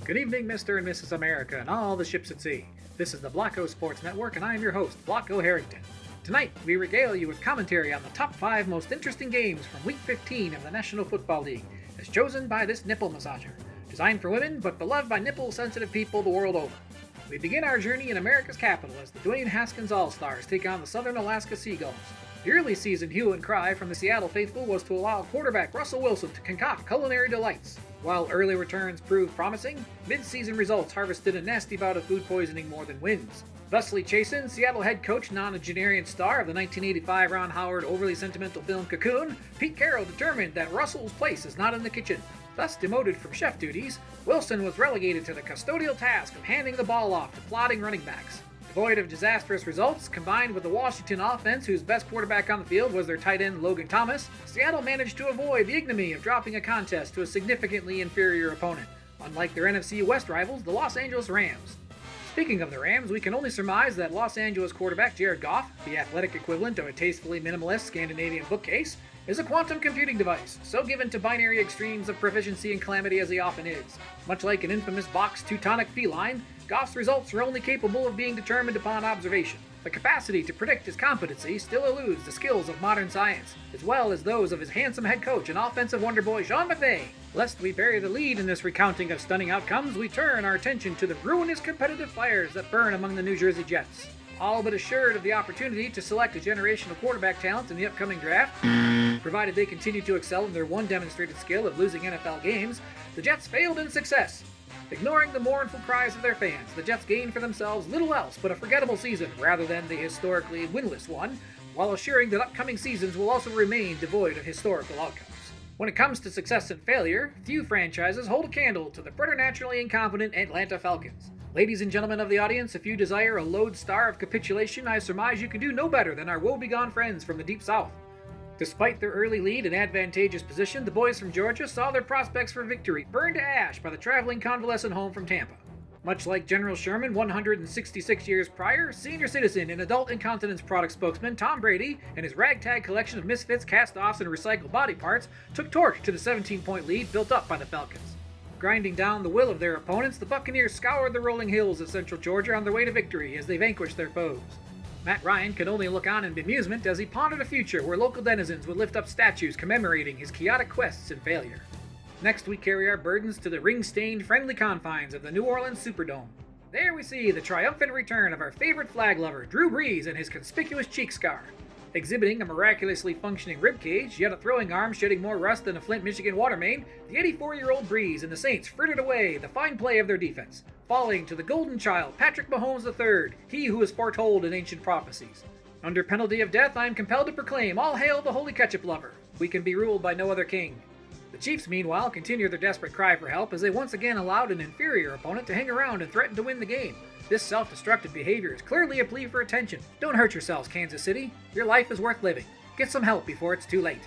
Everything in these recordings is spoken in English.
Good evening, Mr. and Mrs. America and all the ships at sea. This is the Blocko Sports Network, and I am your host, Blocko Harrington. Tonight, we regale you with commentary on the top 5 most interesting games from Week 15 of the National Football League, as chosen by this Nipple Massager, designed for women but beloved by nipple-sensitive people the world over. We begin our journey in America's capital as the Dwayne Haskins All-Stars take on the Southern Alaska Seagulls. The early season hue and cry from the Seattle faithful was to allow quarterback Russell Wilson to concoct culinary delights. While early returns proved promising, mid-season results harvested a nasty bout of food poisoning more than wins. Thusly chastened, Seattle head coach, nonagenarian star of the 1985 Ron Howard overly sentimental film Cocoon, Pete Carroll determined that Russell's place is not in the kitchen. Thus demoted from chef duties, Wilson was relegated to the custodial task of handing the ball off to plodding running backs. Devoid of disastrous results, combined with the Washington offense whose best quarterback on the field was their tight end Logan Thomas, Seattle managed to avoid the ignominy of dropping a contest to a significantly inferior opponent, unlike their NFC West rivals, the Los Angeles Rams. Speaking of the Rams, we can only surmise that Los Angeles quarterback Jared Goff, the athletic equivalent of a tastefully minimalist Scandinavian bookcase, is a quantum computing device, so given to binary extremes of proficiency and calamity as he often is. Much like an infamous box Teutonic feline, Goff's results are only capable of being determined upon observation. The capacity to predict his competency still eludes the skills of modern science, as well as those of his handsome head coach and offensive wonder boy Sean McVay. Lest we bury the lead in this recounting of stunning outcomes, we turn our attention to the ruinous competitive fires that burn among the New Jersey Jets. All but assured of the opportunity to select a generational quarterback talent in the upcoming draft, provided they continue to excel in their one demonstrated skill of losing NFL games, the Jets failed in success. Ignoring the mournful cries of their fans, the Jets gained for themselves little else but a forgettable season rather than the historically winless one, while assuring that upcoming seasons will also remain devoid of historical outcomes. When it comes to success and failure, few franchises hold a candle to the preternaturally incompetent Atlanta Falcons. Ladies and gentlemen of the audience, if you desire a lodestar of capitulation, I surmise you can do no better than our woe-begone friends from the Deep South. Despite their early lead and advantageous position, the boys from Georgia saw their prospects for victory burned to ash by the traveling convalescent home from Tampa. Much like General Sherman 166 years prior, senior citizen and adult incontinence product spokesman Tom Brady and his ragtag collection of misfits, cast-offs, and recycled body parts took torch to the 17-point lead built up by the Falcons. Grinding down the will of their opponents, the Buccaneers scoured the rolling hills of central Georgia on their way to victory as they vanquished their foes. Matt Ryan could only look on in bemusement as he pondered a future where local denizens would lift up statues commemorating his chaotic quests and failure. Next, we carry our burdens to the ring-stained friendly confines of the New Orleans Superdome. There we see the triumphant return of our favorite flag lover, Drew Brees, and his conspicuous cheek scar. Exhibiting a miraculously functioning ribcage, yet a throwing arm shedding more rust than a Flint, Michigan water main, the 84-year-old Brees and the Saints frittered away the fine play of their defense, falling to the golden child, Patrick Mahomes III, he who is foretold in ancient prophecies. Under penalty of death, I am compelled to proclaim, all hail the holy ketchup lover. We can be ruled by no other king. The Chiefs, meanwhile, continue their desperate cry for help as they once again allowed an inferior opponent to hang around and threaten to win the game. This self-destructive behavior is clearly a plea for attention. Don't hurt yourselves, Kansas City. Your life is worth living. Get some help before it's too late.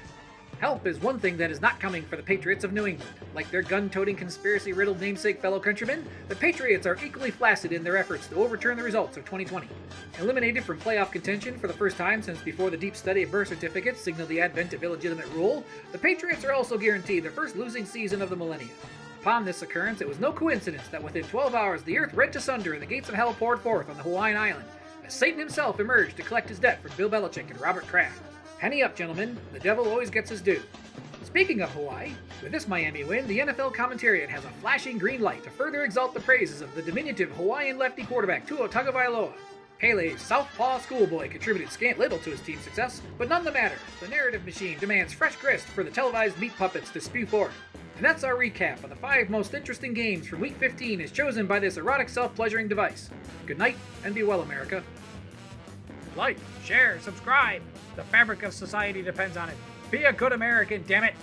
Help is one thing that is not coming for the Patriots of New England. Like their gun-toting, conspiracy-riddled namesake fellow countrymen, the Patriots are equally flaccid in their efforts to overturn the results of 2020. Eliminated from playoff contention for the first time since before the deep study of birth certificates signaled the advent of illegitimate rule, the Patriots are also guaranteed their first losing season of the millennium. Upon this occurrence, it was no coincidence that within 12 hours the earth rent asunder and the gates of hell poured forth on the Hawaiian island, as Satan himself emerged to collect his debt from Bill Belichick and Robert Kraft. Penny up, gentlemen. The devil always gets his due. Speaking of Hawaii, with this Miami win, the NFL commentariat has a flashing green light to further exalt the praises of the diminutive Hawaiian lefty quarterback Tua Tagovailoa. Pele's southpaw schoolboy contributed scant little to his team's success, but none the matter. The narrative machine demands fresh grist for the televised meat puppets to spew forth. And that's our recap of the 5 most interesting games from Week 15 as chosen by this erotic self-pleasuring device. Good night, and be well, America. Like, share, subscribe. The fabric of society depends on it. Be a good American, damn it!